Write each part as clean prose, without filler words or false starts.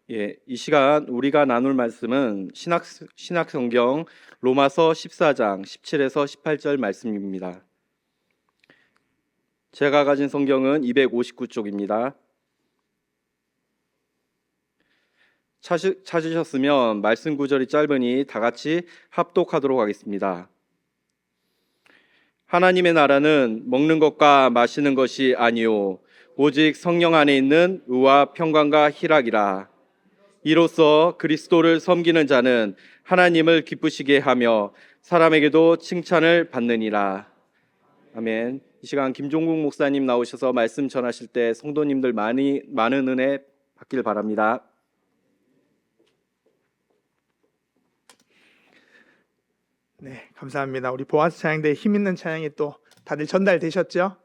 이 시간 우리가 나눌 말씀은 신약 성경 로마서 14장 17에서 18절 말씀입니다. 제가 가진 성경은 259쪽입니다. 찾으셨으면 말씀 구절이 짧으니 다 같이 합독하도록 하겠습니다. 하나님의 나라는 먹는 것과 마시는 것이 아니요 오직 성령 안에 있는 의와 평강과 희락이라. 이로써 그리스도를 섬기는 자는 하나님을 기쁘시게 하며 사람에게도 칭찬을 받느니라. 아멘. 이 시간 김종국 목사님 나오셔서 말씀 전하실 때 성도님들 많은 은혜 받길 바랍니다. 네, 감사합니다. 우리 보아스 찬양대 힘 있는 찬양이 또 다들 전달되셨죠?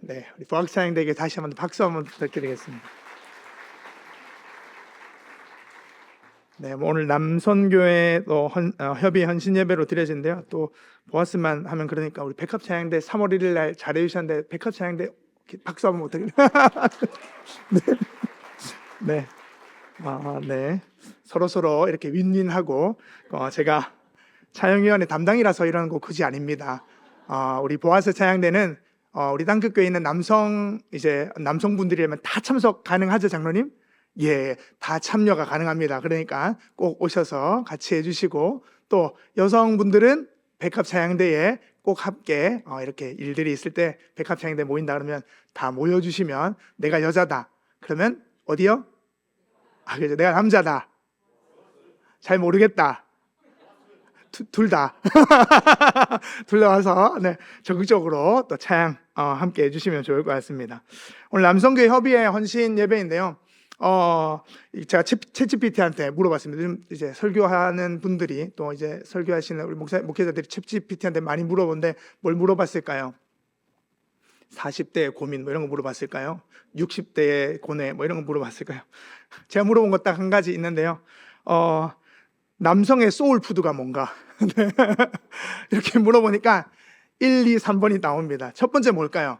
네, 우리 보아스 찬양대에게 다시 한번 박수 한번 부탁드리겠습니다. 네, 오늘 남선교회 또 협의 헌신 예배로 드려진데요. 또 보아스만 하면 그러니까 우리 백합 찬양대 3월 1일 날 잘해 주셨는데 백합 찬양대 박수 한번 부탁드립니다. 네, 네, 서로 이렇게 윈윈하고 제가 찬양위원회 담당이라서 이러는 거 굳이 아닙니다. 우리 보아스 찬양대는 우리 땅끝교회에 있는 남성분들이라면 다 참석 가능하죠, 장로님? 예, 다 참여가 가능합니다. 그러니까 꼭 오셔서 같이 해주시고, 또 여성분들은 백합 찬양대에 꼭 함께 이렇게 일들이 있을 때 백합 찬양대 모인다 그러면 다 모여주시면, 내가 여자다 그러면 어디요? 그죠, 내가 남자다 잘 모르겠다 둘 다 둘 다 와서 적극적으로 또 찬양 함께 해주시면 좋을 것 같습니다. 오늘 남성교회 협의회 헌신 예배인데요. 제가 챗GPT한테 물어봤습니다. 요즘 이제 설교하는 분들이 또 이제 설교하시는 우리 목회자들이 챗GPT한테 많이 물어보는데 뭘 물어봤을까요? 40대의 고민 뭐 이런 거 물어봤을까요? 60대의 고뇌 뭐 이런 거 물어봤을까요? 제가 물어본 거 딱 한 가지 있는데요. 남성의 소울푸드가 뭔가 이렇게 물어보니까 1, 2, 3번이 나옵니다. 첫 번째 뭘까요?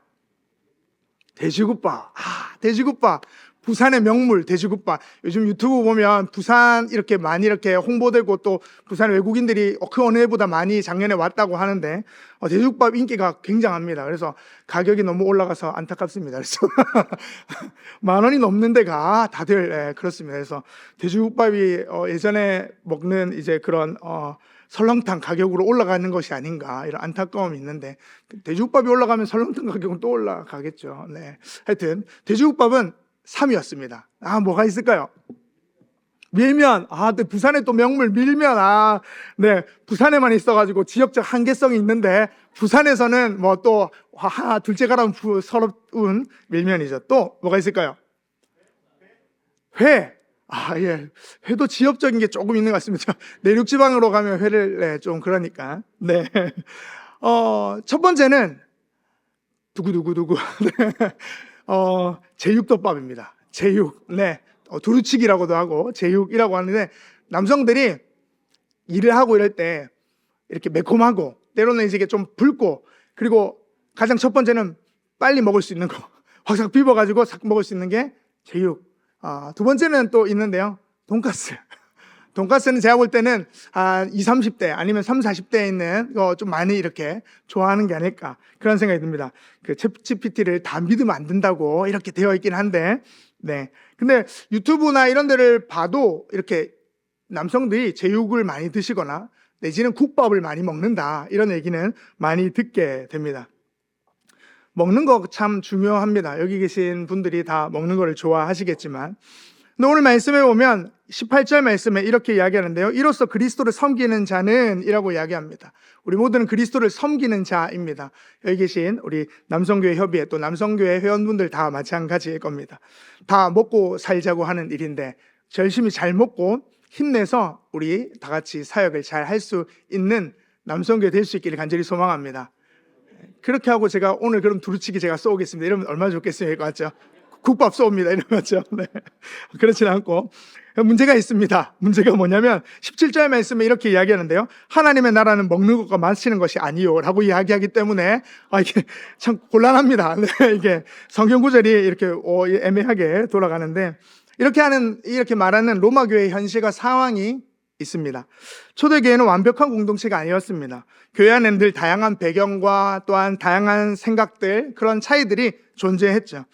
돼지국밥. 돼지국밥. 부산의 명물 돼지국밥. 요즘 유튜브 보면 부산 이렇게 많이 이렇게 홍보되고 또 부산 외국인들이 그 어느 해보다 많이 작년에 왔다고 하는데 돼지국밥 인기가 굉장합니다. 그래서 가격이 너무 올라가서 안타깝습니다. 그래서 10,000원이 넘는 데가 다들 그렇습니다. 그래서 돼지국밥이 예전에 먹는 이제 그런 설렁탕 가격으로 올라가는 것이 아닌가 이런 안타까움이 있는데, 돼지국밥이 올라가면 설렁탕 가격은 또 올라가겠죠. 네. 하여튼 돼지국밥은 3위였습니다. 뭐가 있을까요? 밀면. 또 부산에 또 명물 밀면. 네. 부산에만 있어가지고 지역적 한계성이 있는데, 부산에서는 뭐 또 둘째 가라면 서러운 밀면이죠. 또 뭐가 있을까요? 회. 예. 회도 지역적인 게 조금 있는 것 같습니다. 내륙 지방으로 가면 회를 좀 그러니까. 네. 첫 번째는 두구두구두구. 네. 제육덮밥입니다. 제육. 네. 두루치기라고도 하고 제육이라고 하는데, 남성들이 일을 하고 이럴 때 이렇게 매콤하고 때로는 이제 좀 붉고, 그리고 가장 첫 번째는 빨리 먹을 수 있는 거, 확 비벼가지고 싹 먹을 수 있는 게 제육. 두 번째는 또 있는데요. 돈가스. 돈가스는 제가 볼 때는 20, 30대 아니면 30, 40대에 있는 거 좀 많이 이렇게 좋아하는 게 아닐까 그런 생각이 듭니다. 그 챗GPT를 다 믿으면 안 된다고 이렇게 되어 있긴 한데, 네. 근데 유튜브나 이런 데를 봐도 이렇게 남성들이 제육을 많이 드시거나 내지는 국밥을 많이 먹는다 이런 얘기는 많이 듣게 됩니다. 먹는 거 참 중요합니다. 여기 계신 분들이 다 먹는 거를 좋아하시겠지만, 근데 오늘 말씀에 보면 18절 말씀에 이렇게 이야기하는데요. 이로써 그리스도를 섬기는 자는 이라고 이야기합니다. 우리 모두는 그리스도를 섬기는 자입니다. 여기 계신 우리 남성교회 협의회 또 남성교회 회원분들 다 마찬가지일 겁니다. 다 먹고 살자고 하는 일인데, 열심히 잘 먹고 힘내서 우리 다 같이 사역을 잘 할 수 있는 남성교회 될 수 있기를 간절히 소망합니다. 그렇게 하고 제가 오늘 그럼 두루치기 제가 쏘겠습니다. 이러면 얼마나 좋겠습니까? 맞죠? 국밥 쏘옵니다. 이런 거죠. 네. 그렇지는 않고 문제가 있습니다. 문제가 뭐냐면 17절 말씀에 이렇게 이야기하는데요. 하나님의 나라는 먹는 것과 마시는 것이 아니요 라고 이야기하기 때문에 이게 참 곤란합니다. 네. 이게 성경 구절이 이렇게 애매하게 돌아가는데, 이렇게 말하는 로마 교회의 현실과 상황이 있습니다. 초대교회는 완벽한 공동체가 아니었습니다. 교회 안에는 늘 다양한 배경과 또한 다양한 생각들, 그런 차이들이 존재했죠.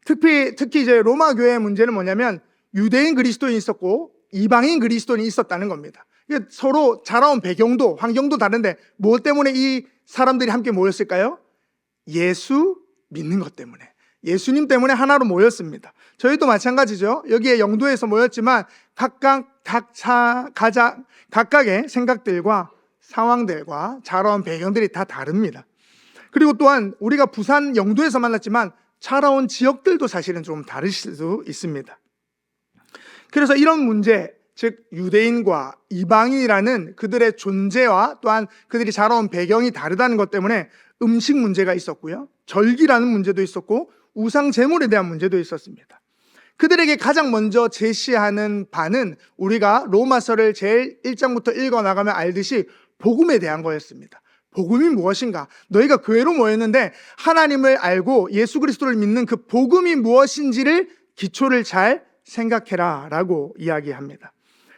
특히 이제 로마 교회의 문제는 뭐냐면 유대인 그리스도인이 있었고 이방인 그리스도인이 있었다는 겁니다. 서로 자라온 배경도 환경도 다른데 무엇 때문에 이 사람들이 함께 모였을까요? 예수 믿는 것 때문에, 예수님 때문에 하나로 모였습니다. 저희도 마찬가지죠. 여기에 영도에서 모였지만 각각의 생각들과 상황들과 자라온 배경들이 다 다릅니다. 그리고 또한 우리가 부산 영도에서 만났지만 자라온 지역들도 사실은 좀 다르실 수 있습니다. 그래서 이런 문제, 즉 유대인과 이방인이라는 그들의 존재와 또한 그들이 자라온 배경이 다르다는 것 때문에 음식 문제가 있었고요, 절기라는 문제도 있었고 우상 제물에 대한 문제도 있었습니다. 그들에게 가장 먼저 제시하는 바는 우리가 로마서를 제일 1장부터 읽어나가면 알듯이 복음에 대한 거였습니다. 복음이 무엇인가? 너희가 교회로 모였는데 하나님을 알고 예수 그리스도를 믿는 그 복음이 무엇인지를 기초를 잘 생각해라 라고 이야기합니다.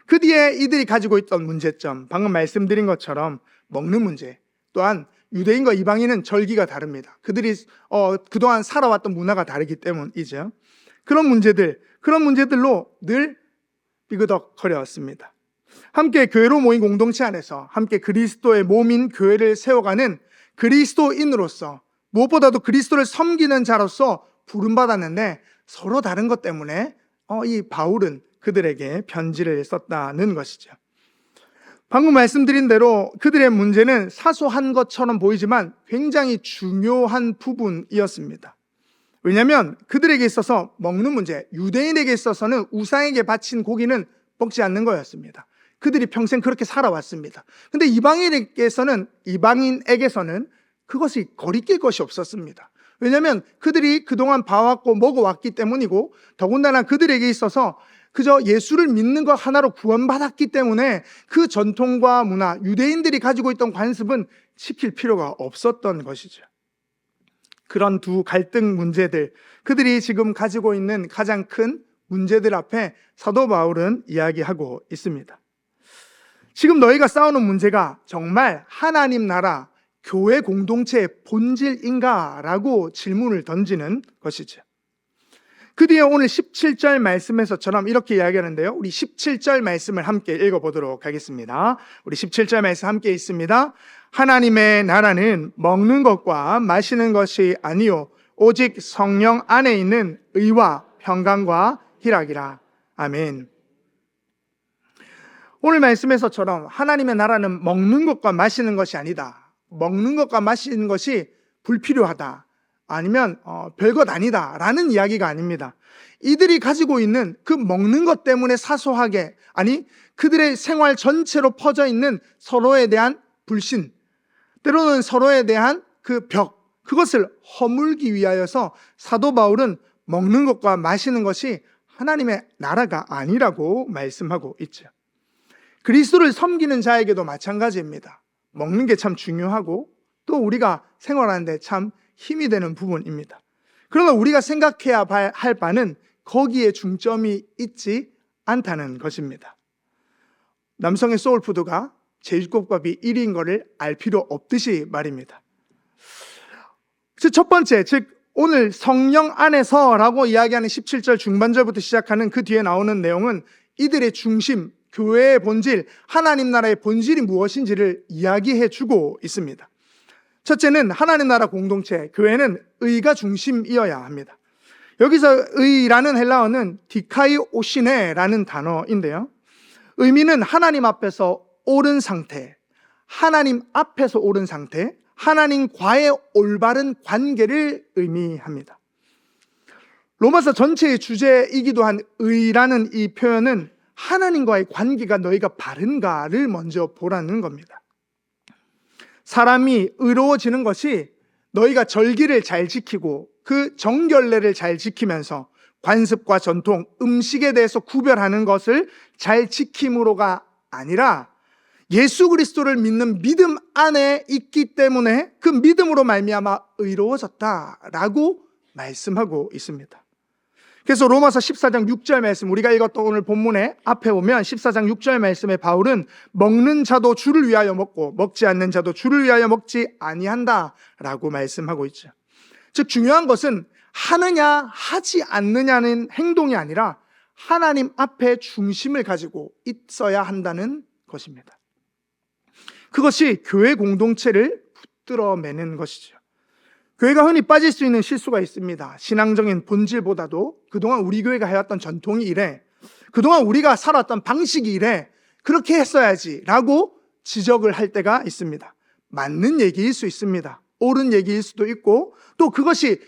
그 뒤에 이들이 가지고 있던 문제점, 방금 말씀드린 것처럼 먹는 문제, 또한 유대인과 이방인은 절기가 다릅니다. 그들이 그동안 살아왔던 문화가 다르기 때문이죠. 그런 문제들로 늘 삐그덕거렸습니다. 함께 교회로 모인 공동체 안에서 함께 그리스도의 몸인 교회를 세워가는 그리스도인으로서, 무엇보다도 그리스도를 섬기는 자로서 부름받았는데 서로 다른 것 때문에 이 바울은 그들에게 편지를 썼다는 것이죠. 방금 말씀드린 대로 그들의 문제는 사소한 것처럼 보이지만 굉장히 중요한 부분이었습니다. 왜냐하면 그들에게 있어서 먹는 문제, 유대인에게 있어서는 우상에게 바친 고기는 먹지 않는 거였습니다. 그들이 평생 그렇게 살아왔습니다. 근데 이방인에게서는 그것이 거리낄 것이 없었습니다. 왜냐하면 그들이 그동안 봐왔고 먹어왔기 때문이고, 더군다나 그들에게 있어서 그저 예수를 믿는 것 하나로 구원받았기 때문에 그 전통과 문화, 유대인들이 가지고 있던 관습은 지킬 필요가 없었던 것이죠. 그런 두 갈등 문제들, 그들이 지금 가지고 있는 가장 큰 문제들 앞에 사도 바울은 이야기하고 있습니다. 지금 너희가 싸우는 문제가 정말 하나님 나라, 교회 공동체의 본질인가? 라고 질문을 던지는 것이죠. 그 뒤에 오늘 17절 말씀에서처럼 이렇게 이야기하는데요. 우리 17절 말씀을 함께 읽어보도록 하겠습니다. 우리 17절 말씀 함께 있습니다. 하나님의 나라는 먹는 것과 마시는 것이 아니요 오직 성령 안에 있는 의와 평강과 희락이라. 아멘. 오늘 말씀에서처럼 하나님의 나라는 먹는 것과 마시는 것이 아니다. 먹는 것과 마시는 것이 불필요하다. 아니면 별것 아니다 라는 이야기가 아닙니다. 이들이 가지고 있는 그 먹는 것 때문에 사소하게, 아니 그들의 생활 전체로 퍼져 있는 서로에 대한 불신, 때로는 서로에 대한 그 벽, 그것을 허물기 위하여서 사도 바울은 먹는 것과 마시는 것이 하나님의 나라가 아니라고 말씀하고 있죠. 그리스도를 섬기는 자에게도 마찬가지입니다. 먹는 게 참 중요하고 또 우리가 생활하는데 참 힘이 되는 부분입니다. 그러나 우리가 생각해야 할 바는 거기에 중점이 있지 않다는 것입니다. 남성의 소울푸드가 제육국밥이 1위인 것을 알 필요 없듯이 말입니다. 첫 번째, 즉 오늘 성령 안에서라고 이야기하는 17절 중반절부터 시작하는 그 뒤에 나오는 내용은 이들의 중심, 교회의 본질, 하나님 나라의 본질이 무엇인지를 이야기해 주고 있습니다. 첫째는 하나님 나라 공동체, 교회는 의가 중심이어야 합니다. 여기서 의라는 헬라어는 디카이오시네라는 단어인데요. 의미는 하나님 앞에서 옳은 상태, 하나님 앞에서 옳은 상태, 하나님과의 올바른 관계를 의미합니다. 로마서 전체의 주제이기도 한 의라는 이 표현은 하나님과의 관계가 너희가 바른가를 먼저 보라는 겁니다. 사람이 의로워지는 것이 너희가 절기를 잘 지키고 그 정결례를 잘 지키면서 관습과 전통, 음식에 대해서 구별하는 것을 잘 지킴으로가 아니라 예수 그리스도를 믿는 믿음 안에 있기 때문에 그 믿음으로 말미암아 의로워졌다라고 말씀하고 있습니다. 그래서 로마서 14장 6절 말씀, 우리가 읽었던 오늘 본문에 앞에 보면 14장 6절 말씀에 바울은 먹는 자도 주를 위하여 먹고 먹지 않는 자도 주를 위하여 먹지 아니한다 라고 말씀하고 있죠. 즉 중요한 것은 하느냐 하지 않느냐는 행동이 아니라 하나님 앞에 중심을 가지고 있어야 한다는 것입니다. 그것이 교회 공동체를 붙들어매는 것이죠. 교회가 흔히 빠질 수 있는 실수가 있습니다. 신앙적인 본질보다도 그동안 우리 교회가 해왔던 전통이 이래, 그동안 우리가 살았던 방식이 이래, 그렇게 했어야지 라고 지적을 할 때가 있습니다. 맞는 얘기일 수 있습니다. 옳은 얘기일 수도 있고 또 그것이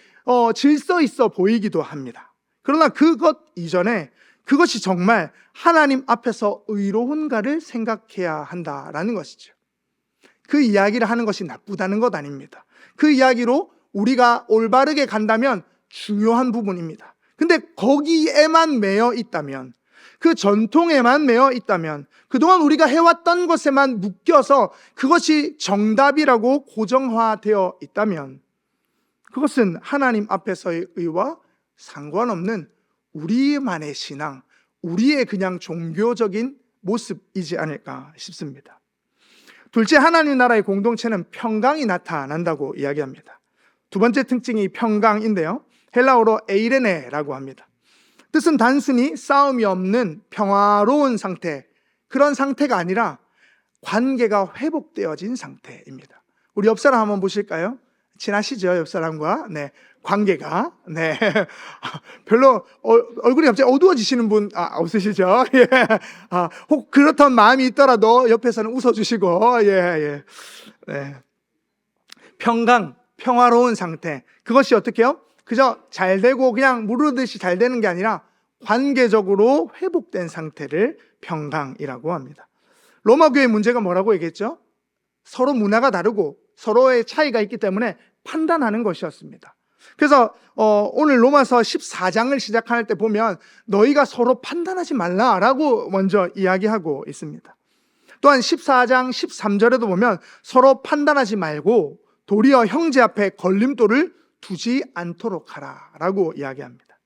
질서 있어 보이기도 합니다. 그러나 그것 이전에 그것이 정말 하나님 앞에서 의로운가를 생각해야 한다라는 것이죠. 그 이야기를 하는 것이 나쁘다는 것 아닙니다. 그 이야기로 우리가 올바르게 간다면 중요한 부분입니다. 근데 거기에만 매여 있다면, 그 전통에만 매여 있다면, 그동안 우리가 해왔던 것에만 묶여서 그것이 정답이라고 고정화되어 있다면 그것은 하나님 앞에서의 의와 상관없는 우리만의 신앙, 우리의 그냥 종교적인 모습이지 않을까 싶습니다. 둘째, 하나님 나라의 공동체는 평강이 나타난다고 이야기합니다. 두 번째 특징이 평강인데요, 헬라어로 에이레네라고 합니다. 뜻은 단순히 싸움이 없는 평화로운 상태, 그런 상태가 아니라 관계가 회복되어진 상태입니다. 우리 옆 사람 한번 보실까요? 친하시죠? 옆 사람과. 네, 관계가. 네. 별로 얼굴이 갑자기 어두워지시는 분 없으시죠? 예. 혹 그렇던 마음이 있더라도 옆에서는 웃어주시고, 예. 네. 평강, 평화로운 상태. 그것이 어떻게요? 그저 잘 되고 그냥 무르듯이 잘 되는 게 아니라 관계적으로 회복된 상태를 평강이라고 합니다. 로마 교회의 문제가 뭐라고 얘기했죠? 서로 문화가 다르고 서로의 차이가 있기 때문에 판단하는 것이었습니다. 그래서 오늘 로마서 14장을 시작할 때 보면 너희가 서로 판단하지 말라라고 먼저 이야기하고 있습니다. 또한 14장 13절에도 보면 서로 판단하지 말고 도리어 형제 앞에 걸림돌을 두지 않도록 하라라고 이야기합니다.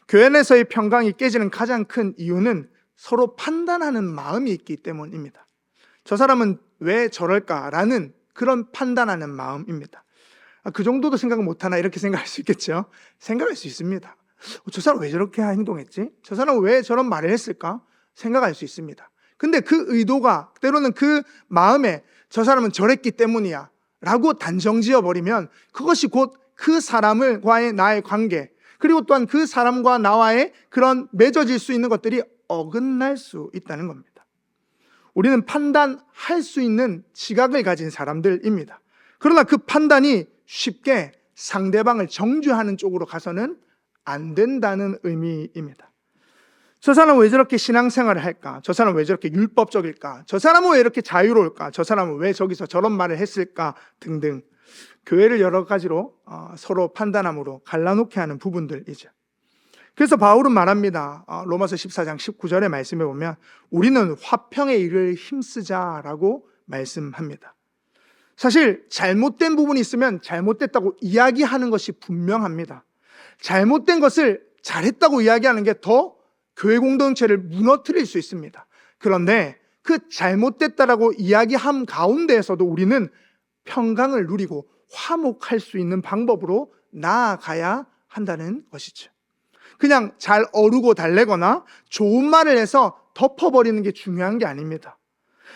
교회 내에서의 평강이 깨지는 가장 큰 이유는 서로 판단하는 마음이 있기 때문입니다. 저 사람은 왜 저럴까라는 그런 판단하는 마음입니다. 그 정도도 생각 못하나 이렇게 생각할 수 있겠죠. 생각할 수 있습니다. 저 사람 왜 저렇게 행동했지? 저 사람은 왜 저런 말을 했을까? 생각할 수 있습니다. 근데 그 의도가 때로는 그 마음에 저 사람은 저랬기 때문이야 라고 단정 지어버리면 그것이 곧 그 사람과의 나의 관계, 그리고 또한 그 사람과 나와의 그런 맺어질 수 있는 것들이 어긋날 수 있다는 겁니다. 우리는 판단할 수 있는 지각을 가진 사람들입니다. 그러나 그 판단이 쉽게 상대방을 정죄하는 쪽으로 가서는 안 된다는 의미입니다. 저 사람은 왜 저렇게 신앙생활을 할까? 저 사람은 왜 저렇게 율법적일까? 저 사람은 왜 이렇게 자유로울까? 저 사람은 왜 저기서 저런 말을 했을까? 등등 교회를 여러 가지로 서로 판단함으로 갈라놓게 하는 부분들이죠. 그래서 바울은 말합니다. 로마서 14장 19절의 말씀에 보면 우리는 화평의 일을 힘쓰자라고 말씀합니다. 사실 잘못된 부분이 있으면 잘못됐다고 이야기하는 것이 분명합니다. 잘못된 것을 잘했다고 이야기하는 게 더 교회 공동체를 무너뜨릴 수 있습니다. 그런데 그 잘못됐다라고 이야기함 가운데에서도 우리는 평강을 누리고 화목할 수 있는 방법으로 나아가야 한다는 것이죠. 그냥 잘 어르고 달래거나 좋은 말을 해서 덮어버리는 게 중요한 게 아닙니다.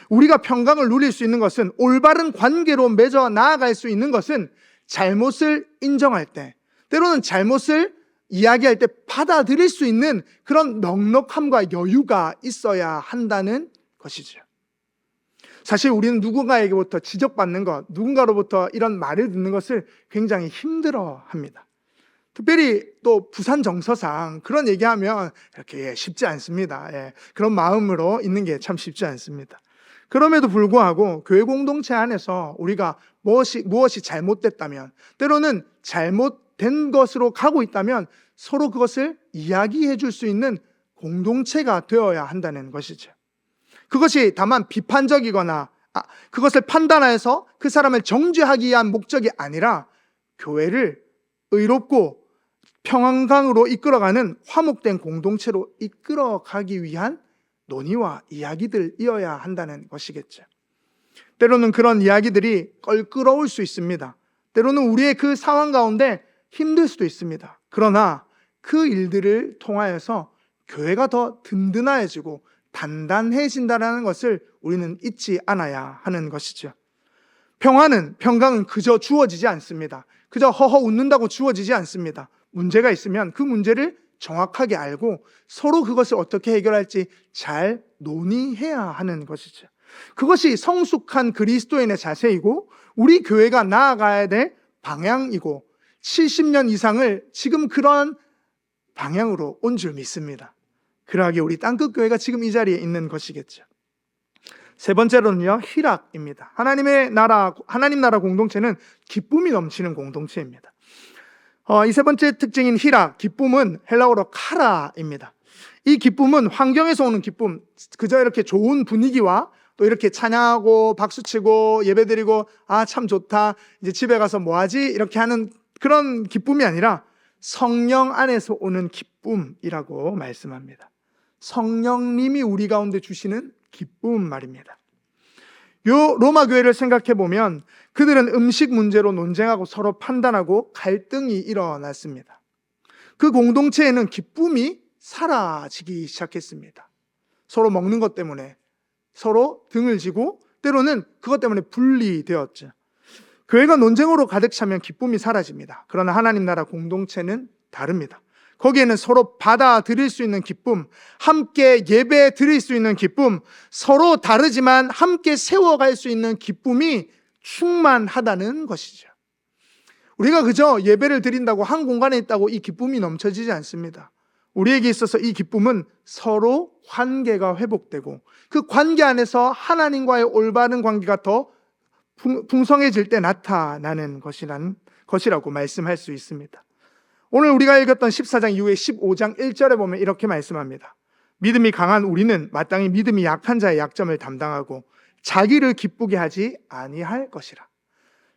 우리가 평강을 누릴 수 있는 것은, 올바른 관계로 맺어 나아갈 수 있는 것은 잘못을 인정할 때, 때로는 잘못을 이야기할 때 받아들일 수 있는 그런 넉넉함과 여유가 있어야 한다는 것이죠. 사실 우리는 누군가에게부터 지적받는 것, 누군가로부터 이런 말을 듣는 것을 굉장히 힘들어합니다. 특별히 또 부산 정서상 그런 얘기하면 이렇게 쉽지 않습니다. 그런 마음으로 있는 게 참 쉽지 않습니다. 그럼에도 불구하고 교회 공동체 안에서 우리가 무엇이 잘못됐다면, 때로는 잘못된 것으로 가고 있다면 서로 그것을 이야기해 줄 수 있는 공동체가 되어야 한다는 것이죠. 그것이 다만 비판적이거나 그것을 판단해서 그 사람을 정죄하기 위한 목적이 아니라 교회를 의롭고 평안강으로 이끌어가는 화목된 공동체로 이끌어가기 위한 논의와 이야기들이어야 한다는 것이겠죠. 때로는 그런 이야기들이 껄끄러울 수 있습니다. 때로는 우리의 그 상황 가운데 힘들 수도 있습니다. 그러나 그 일들을 통하여서 교회가 더 든든해지고 단단해진다는 것을 우리는 잊지 않아야 하는 것이죠. 평강은 그저 주어지지 않습니다. 그저 허허 웃는다고 주어지지 않습니다. 문제가 있으면 그 문제를 정확하게 알고 서로 그것을 어떻게 해결할지 잘 논의해야 하는 것이죠. 그것이 성숙한 그리스도인의 자세이고 우리 교회가 나아가야 될 방향이고 70년 이상을 지금 그런 방향으로 온 줄 믿습니다. 그러하기에 우리 땅끝교회가 지금 이 자리에 있는 것이겠죠. 세 번째로는요, 희락입니다. 하나님 나라 공동체는 기쁨이 넘치는 공동체입니다. 이 세 번째 특징인 희락, 기쁨은 헬라어로 카라입니다. 이 기쁨은 환경에서 오는 기쁨, 그저 이렇게 좋은 분위기와 또 이렇게 찬양하고 박수치고 예배드리고 참 좋다, 이제 집에 가서 뭐하지? 이렇게 하는 그런 기쁨이 아니라 성령 안에서 오는 기쁨이라고 말씀합니다. 성령님이 우리 가운데 주시는 기쁨 말입니다. 요 로마 교회를 생각해 보면 그들은 음식 문제로 논쟁하고 서로 판단하고 갈등이 일어났습니다. 그 공동체에는 기쁨이 사라지기 시작했습니다. 서로 먹는 것 때문에 서로 등을 지고 때로는 그것 때문에 분리되었죠. 교회가 논쟁으로 가득 차면 기쁨이 사라집니다. 그러나 하나님 나라 공동체는 다릅니다. 거기에는 서로 받아들일 수 있는 기쁨, 함께 예배 드릴 수 있는 기쁨, 서로 다르지만 함께 세워갈 수 있는 기쁨이 충만하다는 것이죠. 우리가 그저 예배를 드린다고 한 공간에 있다고 이 기쁨이 넘쳐지지 않습니다. 우리에게 있어서 이 기쁨은 서로 관계가 회복되고 그 관계 안에서 하나님과의 올바른 관계가 더 풍성해질 때 나타나는 것이라고 말씀할 수 있습니다. 오늘 우리가 읽었던 14장 이후에 15장 1절에 보면 이렇게 말씀합니다. 믿음이 강한 우리는 마땅히 믿음이 약한 자의 약점을 담당하고 자기를 기쁘게 하지 아니할 것이라.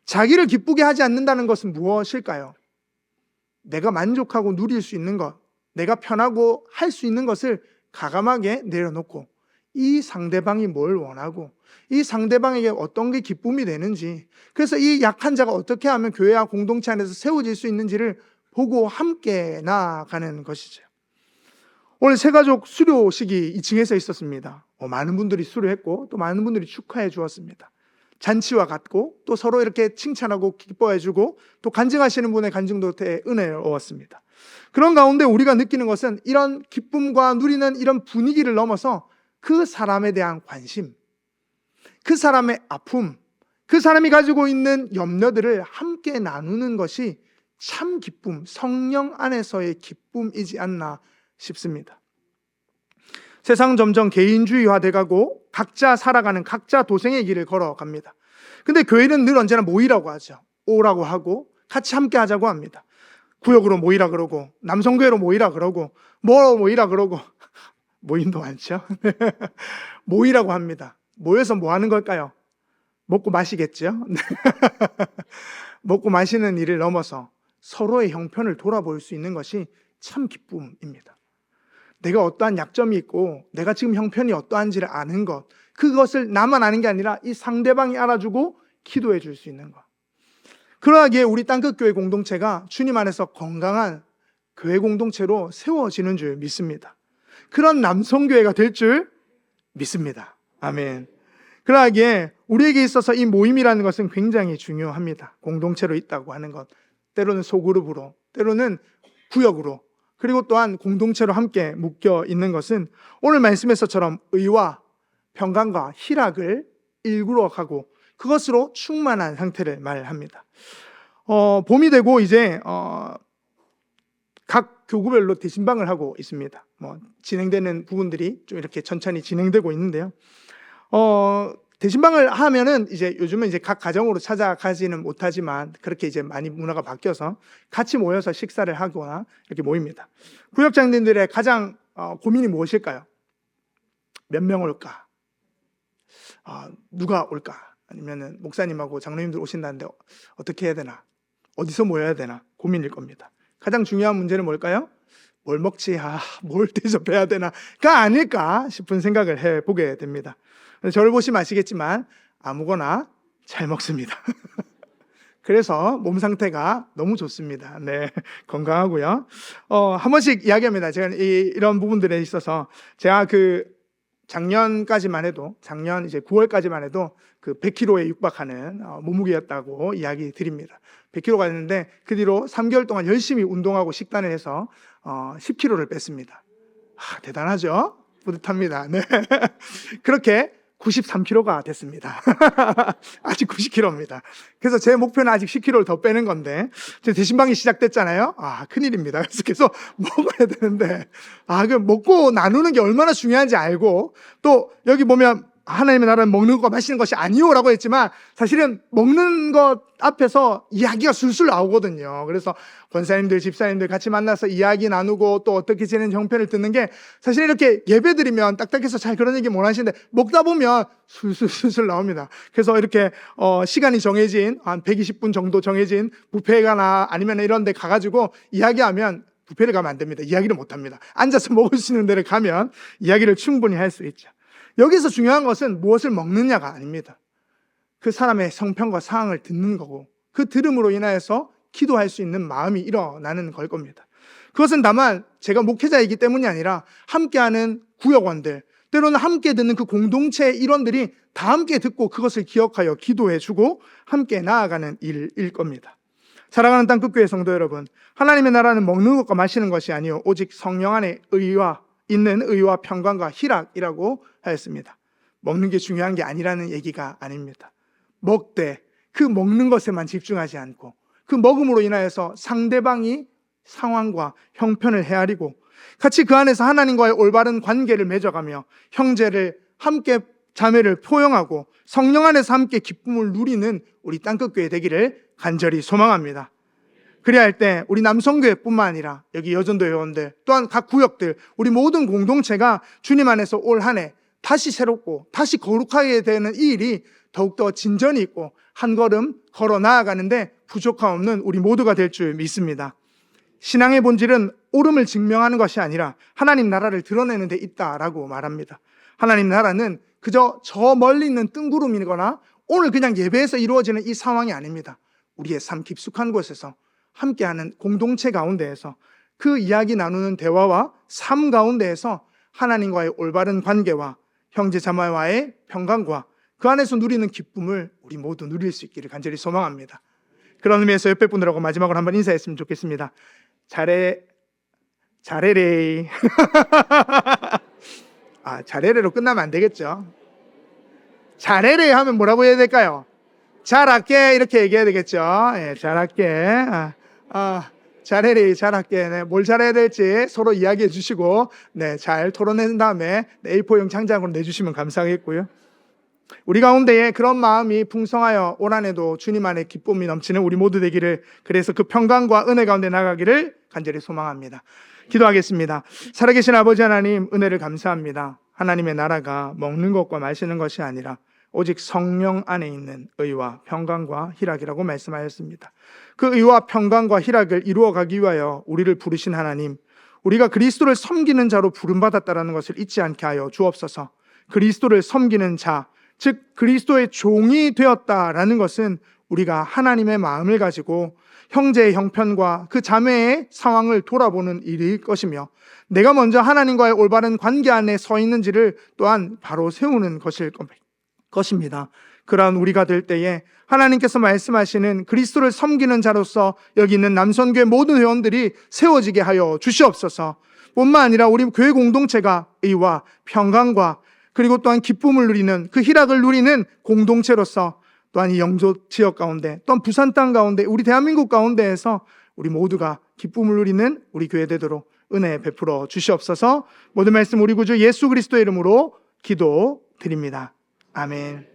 자기를 기쁘게 하지 않는다는 것은 무엇일까요? 내가 만족하고 누릴 수 있는 것, 내가 편하고 할 수 있는 것을 가감하게 내려놓고 이 상대방이 뭘 원하고 이 상대방에게 어떤 게 기쁨이 되는지, 그래서 이 약한 자가 어떻게 하면 교회와 공동체 안에서 세워질 수 있는지를 보고 함께 나아가는 것이죠. 오늘 새가족 수료식이 2층에서 있었습니다. 많은 분들이 수료했고 또 많은 분들이 축하해 주었습니다. 잔치와 같고 또 서로 이렇게 칭찬하고 기뻐해 주고 또 간증하시는 분의 간증도 은혜를 얻었습니다. 그런 가운데 우리가 느끼는 것은 이런 기쁨과 누리는 이런 분위기를 넘어서 그 사람에 대한 관심, 그 사람의 아픔, 그 사람이 가지고 있는 염려들을 함께 나누는 것이 참 기쁨, 성령 안에서의 기쁨이지 않나 싶습니다. 세상 점점 개인주의화돼가고 각자 살아가는 각자 도생의 길을 걸어갑니다. 근데 교회는 늘 언제나 모이라고 하죠. 오라고 하고 같이 함께 하자고 합니다. 구역으로 모이라 그러고 남성교회로 모이라 그러고 뭐로 모이라 그러고 모임도 많죠. 모이라고 합니다. 모여서 뭐 하는 걸까요? 먹고 마시겠죠. 먹고 마시는 일을 넘어서 서로의 형편을 돌아볼 수 있는 것이 참 기쁨입니다. 내가 어떠한 약점이 있고 내가 지금 형편이 어떠한지를 아는 것, 그것을 나만 아는 게 아니라 이 상대방이 알아주고 기도해 줄 수 있는 것. 그러하기에 우리 땅끝교회 공동체가 주님 안에서 건강한 교회 공동체로 세워지는 줄 믿습니다. 그런 남성교회가 될 줄 믿습니다. 아멘. 그러하기에 우리에게 있어서 이 모임이라는 것은 굉장히 중요합니다. 공동체로 있다고 하는 것, 때로는 소그룹으로, 때로는 구역으로, 그리고 또한 공동체로 함께 묶여 있는 것은 오늘 말씀에서처럼 의와 평강과 희락을 일구러 가고 그것으로 충만한 상태를 말합니다. 봄이 되고 이제 각 교구별로 대신방을 하고 있습니다. 진행되는 부분들이 좀 이렇게 천천히 진행되고 있는데요. 대신방을 하면은 이제 요즘은 이제 각 가정으로 찾아가지는 못하지만 그렇게 이제 많이 문화가 바뀌어서 같이 모여서 식사를 하거나 이렇게 모입니다. 구역장님들의 가장 고민이 무엇일까요? 몇 명 올까? 누가 올까? 아니면은 목사님하고 장로님들 오신다는데 어떻게 해야 되나? 어디서 모여야 되나? 고민일 겁니다. 가장 중요한 문제는 뭘까요? 뭘 먹지? 뭘 대접해야 되나?가 아닐까 싶은 생각을 해보게 됩니다. 저를 보시면 아시겠지만 아무거나 잘 먹습니다. 그래서 몸 상태가 너무 좋습니다. 네, 건강하고요. 한 번씩 이야기합니다. 제가 이런 부분들에 있어서 제가 작년까지만 해도 작년 이제 9월까지만 해도 100kg에 육박하는 몸무게였다고 이야기 드립니다. 100kg가 됐는데 그 뒤로 3개월 동안 열심히 운동하고 식단을 해서 10kg를 뺐습니다. 대단하죠? 뿌듯합니다. 네. 그렇게 93kg가 됐습니다. 아직 90kg입니다. 그래서 제 목표는 아직 10kg를 더 빼는 건데, 대신방이 시작됐잖아요. 큰일입니다. 그래서 계속 먹어야 되는데, 먹고 나누는 게 얼마나 중요한지 알고, 또 여기 보면 하나님의 나라는 먹는 것과 마시는 것이 아니오라고 했지만 사실은 먹는 것 앞에서 이야기가 술술 나오거든요. 그래서 권사님들, 집사님들 같이 만나서 이야기 나누고 또 어떻게 지내는 형편을 듣는 게 사실 이렇게 예배드리면 딱딱해서 잘 그런 얘기 못 하시는데 먹다 보면 술술 나옵니다. 그래서 이렇게 시간이 정해진 한 120분 정도 정해진 뷔페가나 아니면 이런 데 가가지고 이야기하면 뷔페를 가면 안 됩니다. 이야기를 못 합니다. 앉아서 먹을 수 있는 데를 가면 이야기를 충분히 할 수 있죠. 여기서 중요한 것은 무엇을 먹느냐가 아닙니다. 그 사람의 성편과 사항을 듣는 거고 그 들음으로 인하여서 기도할 수 있는 마음이 일어나는 걸 겁니다. 그것은 다만 제가 목회자이기 때문이 아니라 함께하는 구역원들, 때로는 함께 듣는 그 공동체의 일원들이 다 함께 듣고 그것을 기억하여 기도해주고 함께 나아가는 일일 겁니다. 사랑하는 땅끝교회 성도 여러분, 하나님의 나라는 먹는 것과 마시는 것이 아니요 오직 성령 안에 있는 의와 평강과 희락이라고 하였습니다. 먹는 게 중요한 게 아니라는 얘기가 아닙니다. 먹되 그 먹는 것에만 집중하지 않고 그 먹음으로 인하여서 상대방이 상황과 형편을 헤아리고 같이 그 안에서 하나님과의 올바른 관계를 맺어가며 형제를 함께 자매를 포용하고 성령 안에서 함께 기쁨을 누리는 우리 땅끝교회 되기를 간절히 소망합니다. 그래야 할 때 우리 남성교회뿐만 아니라 여기 여전도 회원들 또한 각 구역들 우리 모든 공동체가 주님 안에서 올 한 해 다시 새롭고 다시 거룩하게 되는 이 일이 더욱더 진전이 있고 한 걸음 걸어 나아가는데 부족함 없는 우리 모두가 될 줄 믿습니다. 신앙의 본질은 옳음을 증명하는 것이 아니라 하나님 나라를 드러내는 데 있다라고 말합니다. 하나님 나라는 그저 저 멀리 있는 뜬구름이거나 오늘 그냥 예배에서 이루어지는 이 상황이 아닙니다. 우리의 삶 깊숙한 곳에서 함께하는 공동체 가운데에서 그 이야기 나누는 대화와 삶 가운데에서 하나님과의 올바른 관계와 형제 자매와의 평강과 그 안에서 누리는 기쁨을 우리 모두 누릴 수 있기를 간절히 소망합니다. 그런 의미에서 옆에 분들하고 마지막으로 한번 인사했으면 좋겠습니다. 잘해레이. 잘해레로 끝나면 안 되겠죠. 잘해레이 하면 뭐라고 해야 될까요? 잘할게 이렇게 얘기해야 되겠죠. 잘할게. 잘해리 잘할게. 네, 뭘 잘해야 될지 서로 이야기해 주시고 잘 토론한 다음에 A4용 장장으로 내주시면 감사하겠고요. 우리 가운데에 그런 마음이 풍성하여 올 한 해도 주님 안에 기쁨이 넘치는 우리 모두 되기를, 그래서 그 평강과 은혜 가운데 나가기를 간절히 소망합니다. 기도하겠습니다. 살아계신 아버지 하나님, 은혜를 감사합니다. 하나님의 나라가 먹는 것과 마시는 것이 아니라 오직 성령 안에 있는 의와 평강과 희락이라고 말씀하였습니다. 그 의와 평강과 희락을 이루어가기 위하여 우리를 부르신 하나님, 우리가 그리스도를 섬기는 자로 부름받았다는 것을 잊지 않게 하여 주옵소서. 그리스도를 섬기는 자, 즉 그리스도의 종이 되었다라는 것은 우리가 하나님의 마음을 가지고 형제의 형편과 그 자매의 상황을 돌아보는 일일 것이며, 내가 먼저 하나님과의 올바른 관계 안에 서 있는지를 또한 바로 세우는 것입니다. 그러한 우리가 될 때에 하나님께서 말씀하시는 그리스도를 섬기는 자로서 여기 있는 남선교회 모든 회원들이 세워지게 하여 주시옵소서. 뿐만 아니라 우리 교회 공동체가 의와 평강과 그리고 또한 기쁨을 누리는, 그 희락을 누리는 공동체로서 또한 이 영조 지역 가운데, 또한 부산 땅 가운데, 우리 대한민국 가운데에서 우리 모두가 기쁨을 누리는 우리 교회 되도록 은혜 베풀어 주시옵소서. 모든 말씀 우리 구주 예수 그리스도의 이름으로 기도드립니다. 아멘.